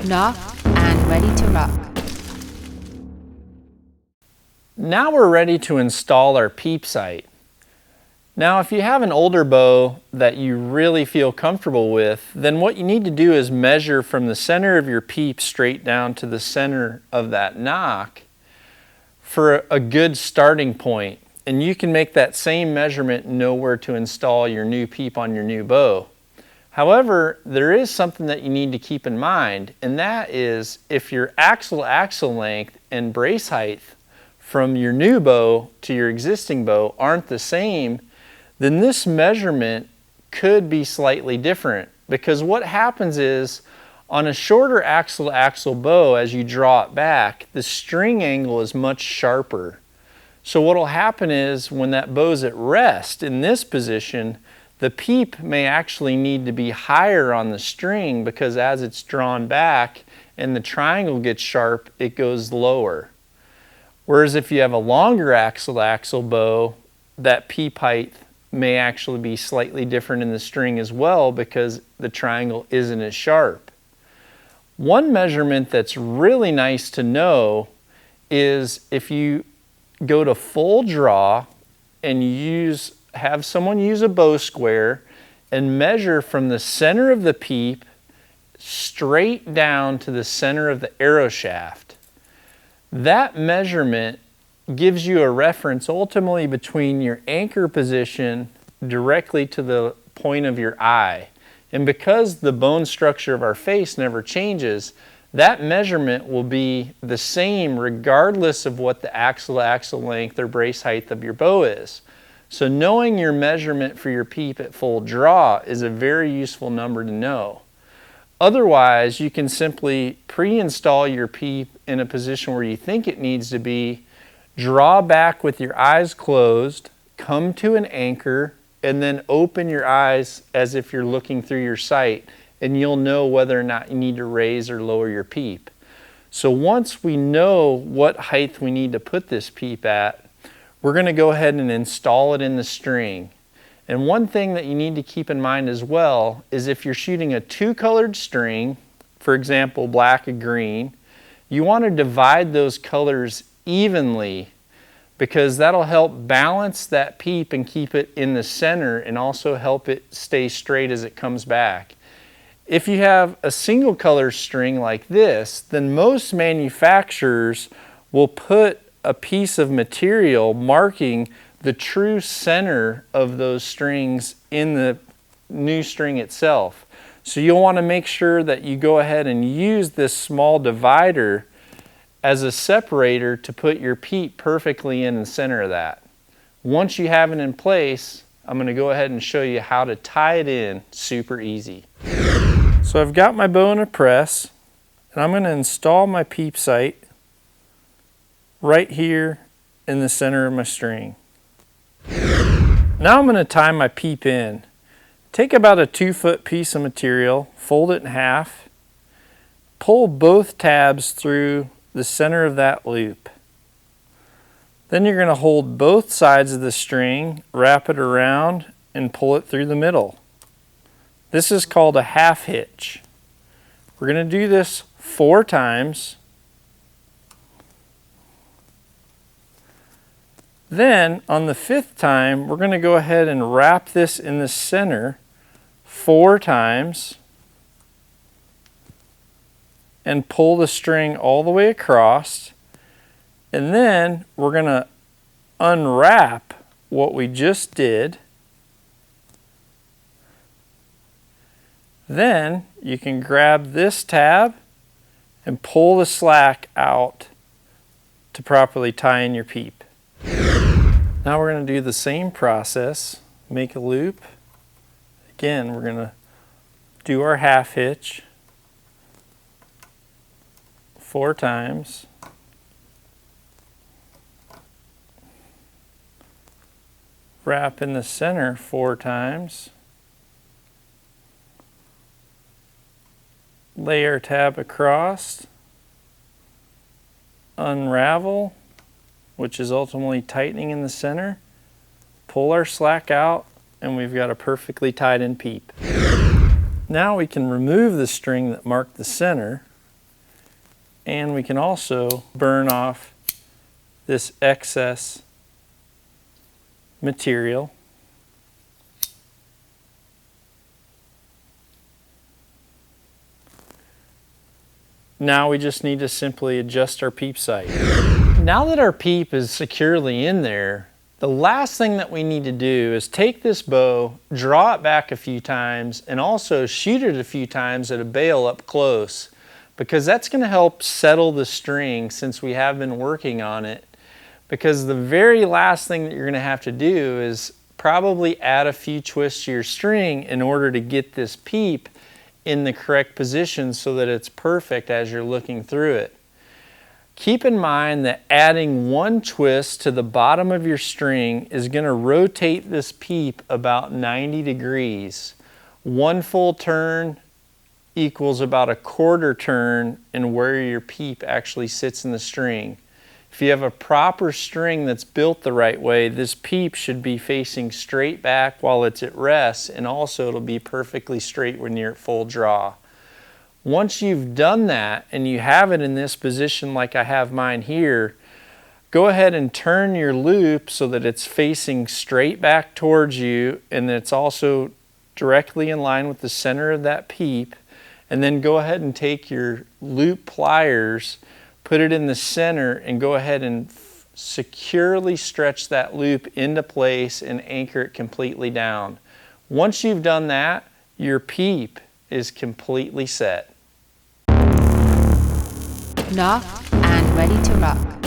Nocked and ready to rock. Now we're ready to install our Peep sight. Now if you have an older bow that you really feel comfortable with, then what you need to do is measure from the center of your Peep straight down to the center of that nock for a good starting point. And you can make that same measurement and know where to install your new Peep on your new bow. However, there is something that you need to keep in mind, and that is if your axle length and brace height from your new bow to your existing bow aren't the same, then this measurement could be slightly different. Because what happens is, on a shorter axle bow, as you draw it back, the string angle is much sharper. So what will happen is, when that bow's at rest in this position, the Peep may actually need to be higher on the string, because as it's drawn back and the triangle gets sharp, it goes lower. Whereas if you have a longer axle bow, that Peep height may actually be slightly different in the string as well, because the triangle isn't as sharp. One measurement that's really nice to know is if you go to full draw and have someone use a bow square and measure from the center of the Peep straight down to the center of the arrow shaft. That measurement gives you a reference ultimately between your anchor position directly to the point of your eye. And because the bone structure of our face never changes, that measurement will be the same regardless of what the axle length or brace height of your bow is. So knowing your measurement for your Peep at full draw is a very useful number to know. Otherwise, you can simply pre-install your Peep in a position where you think it needs to be, draw back with your eyes closed, come to an anchor, and then open your eyes as if you're looking through your sight, and you'll know whether or not you need to raise or lower your Peep. So once we know what height we need to put this Peep at, we're going to go ahead and install it in the string. And one thing that you need to keep in mind as well is if you're shooting a two-colored string, for example black and green, you want to divide those colors evenly, because that'll help balance that Peep and keep it in the center, and also help it stay straight as it comes back. If you have a single color string like this, then most manufacturers will put a piece of material marking the true center of those strings in the new string itself. So you'll want to make sure that you go ahead and use this small divider as a separator to put your Peep perfectly in the center of that. Once you have it in place, I'm going to go ahead and show you how to tie it in super easy. So I've got my bow in a press, and I'm going to install my Peep sight right here in the center of my string. Now I'm going to tie my Peep in. Take about a 2-foot piece of material, fold it in half, pull both tabs through the center of that loop. Then you're going to hold both sides of the string, wrap it around, and pull it through the middle. This is called a half hitch. We're going to do this 4 times. Then on the 5th time, we're going to go ahead and wrap this in the center 4 times and pull the string all the way across. And then we're going to unwrap what we just did. Then you can grab this tab and pull the slack out to properly tie in your Peep. Now we're going to do the same process. Make a loop. Again, we're going to do our half hitch 4 times. Wrap in the center 4 times. Lay our tab across. Unravel, which is ultimately tightening in the center. Pull our slack out, and we've got a perfectly tied in Peep. Now we can remove the string that marked the center And we can also burn off this excess material. Now we just need to simply adjust our peep sight. Now that our peep is securely in there, the last thing that we need to do is take this bow, draw it back a few times, and also shoot it a few times at a bail up close, because that's going to help settle the string since we have been working on it. Because the very last thing that you're going to have to do is probably add a few twists to your string in order to get this peep in the correct position so that it's perfect as you're looking through it. Keep in mind that adding one twist to the bottom of your string is going to rotate this peep about 90 degrees. One full turn equals about a quarter turn in where your peep actually sits in the string. If you have a proper string that's built the right way, this peep should be facing straight back while it's at rest, and also it'll be perfectly straight when you're at full draw. Once you've done that and you have it in this position like I have mine here, go ahead and turn your loop so that it's facing straight back towards you and it's also directly in line with the center of that peep. And then go ahead and take your loop pliers, put it in the center, and go ahead and securely stretch that loop into place and anchor it completely down. Once you've done that, your peep is completely set. Nock and ready to rock.